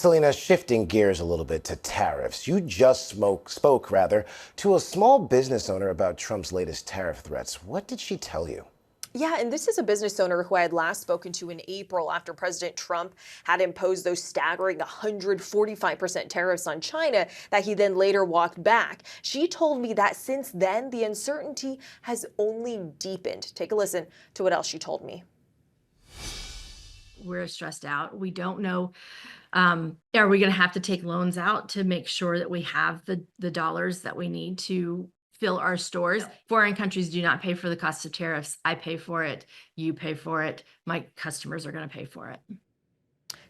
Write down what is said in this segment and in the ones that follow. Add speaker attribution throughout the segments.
Speaker 1: Selena, shifting gears a little bit to tariffs. You just spoke to a small business owner about Trump's latest tariff threats. What did she tell you?
Speaker 2: Yeah, and this is a business owner who I had last spoken to in April after President Trump had imposed those staggering 145% tariffs on China that he then later walked back. She told me that since then, the uncertainty has only deepened. Take a listen to what else she told me.
Speaker 3: We're stressed out. We don't know, are we going to have to take loans out to make sure that we have the dollars that we need to fill our stores? Foreign countries do not pay for the cost of tariffs. I pay for it. You pay for it. My customers are going to pay for it.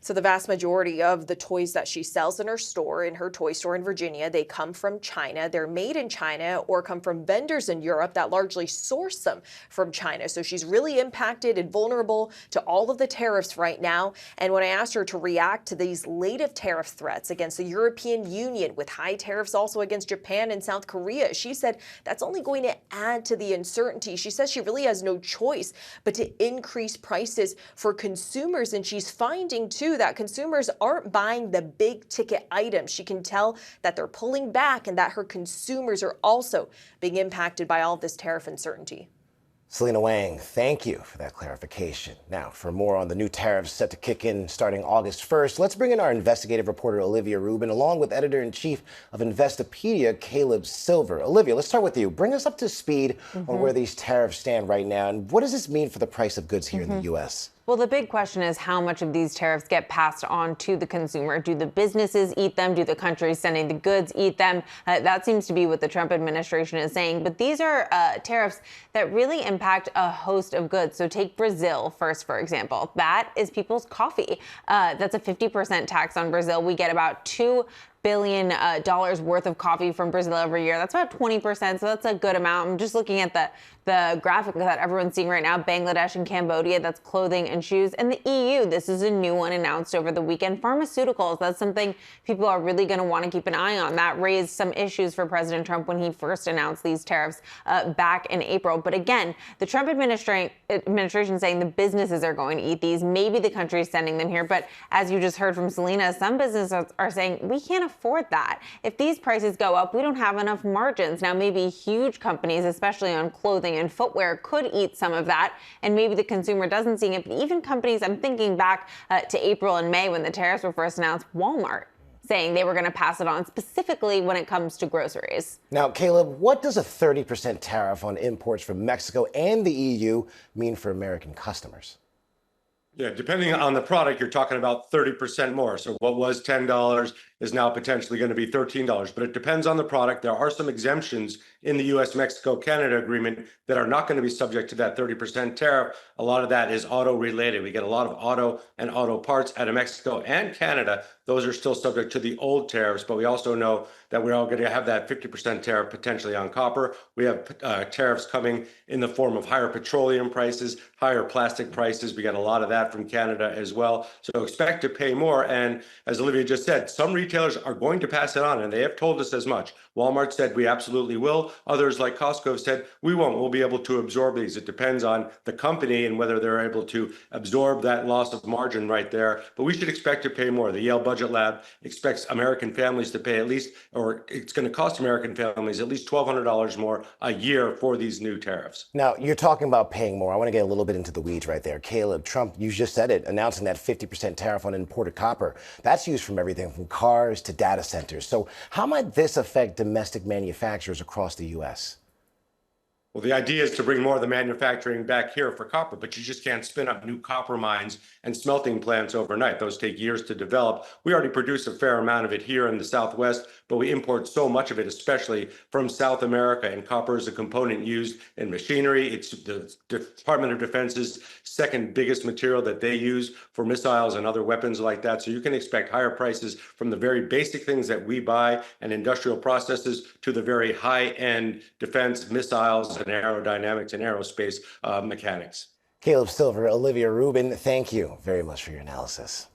Speaker 2: So the vast majority of the toys that she sells in her store, in her toy store in Virginia, they come from China. They're made in China or come from vendors in Europe that largely source them from China. So she's really impacted and vulnerable to all of the tariffs right now. And when I asked her to react to these latest tariff threats against the European Union, with high tariffs also against Japan and South Korea, she said that's only going to add to the uncertainty. She says she really has no choice but to increase prices for consumers. And she's finding, too, that consumers aren't buying the big ticket items. She can tell that they're pulling back and that her consumers are also being impacted by all of this tariff uncertainty.
Speaker 1: Selena Wang, thank you for that clarification. Now, for more on the new tariffs set to kick in starting August 1st, let's bring in our investigative reporter, Olivia Rubin, along with editor-in-chief of Investopedia, Caleb Silver. Olivia, let's start with you. Bring us up to speed on where these tariffs stand right now, and what does this mean for the price of goods here in the U.S.?
Speaker 4: Well, the big question is how much of these tariffs get passed on to the consumer. Do the businesses eat them? Do the countries sending the goods eat them? That seems to be what the Trump administration is saying. But these are tariffs that really impact a host of goods. So take Brazil first, for example. That is people's coffee. That's a 50% tax on Brazil. We get about $2 billion worth of coffee from Brazil every year. That's about 20%, so that's a good amount. I'm just looking at the graphic that everyone's seeing right now. Bangladesh and Cambodia, that's clothing and shoes. And the EU, this is a new one announced over the weekend. Pharmaceuticals, that's something people are really going to want to keep an eye on. That raised some issues for President Trump when he first announced these tariffs back in April. But again, the Trump administration saying the businesses are going to eat these. Maybe the country is sending them here. But as you just heard from Selena, some businesses are saying we can't afford that. If these prices go up, we don't have enough margins. Now, maybe huge companies, especially on clothing and footwear, could eat some of that, and maybe the consumer doesn't see it. But even companies, I'm thinking back to April and May when the tariffs were first announced, Walmart saying they were going to pass it on, specifically when it comes to groceries.
Speaker 1: Now, Caleb, what does a 30% tariff on imports from Mexico and the EU mean for American customers?
Speaker 5: Yeah, depending on the product, you're talking about 30% more. So what was $10 is now potentially going to be $13, but it depends on the product. There are some exemptions in the U.S.-Mexico-Canada agreement that are not going to be subject to that 30% tariff. A lot of that is auto-related. We get a lot of auto and auto parts out of Mexico and Canada. Those are still subject to the old tariffs, but we also know that we're all going to have that 50% tariff potentially on copper. We have tariffs coming in the form of higher petroleum prices, higher plastic prices. We got a lot of that from Canada as well. So expect to pay more. And as Olivia just said, some retailers are going to pass it on, and they have told us as much. Walmart said we absolutely will. Others like Costco have said we won't. We'll be able to absorb these. It depends on the company and whether they're able to absorb that loss of margin right there. But we should expect to pay more. The Yale Budget Lab expects American families to pay at least, or it's going to cost American families at least $1,200 more a year for these new tariffs.
Speaker 1: Now, you're talking about paying more. I want to get a little bit into the weeds right there. Caleb, Trump, you just said it, announcing that 50% tariff on imported copper. That's used from everything from cars to data centers. So how might this affect domestic manufacturers across the U.S.?
Speaker 5: Well, the idea is to bring more of the manufacturing back here for copper, but you just can't spin up new copper mines and smelting plants overnight. Those take years to develop. We already produce a fair amount of it here in the Southwest, but we import so much of it, especially from South America. And copper is a component used in machinery. It's the Department of Defense's second biggest material that they use for missiles and other weapons like that. So you can expect higher prices from the very basic things that we buy and industrial processes to the very high-end defense missiles and aerodynamics and aerospace mechanics.
Speaker 1: Caleb Silver, Olivia Rubin, thank you very much for your analysis.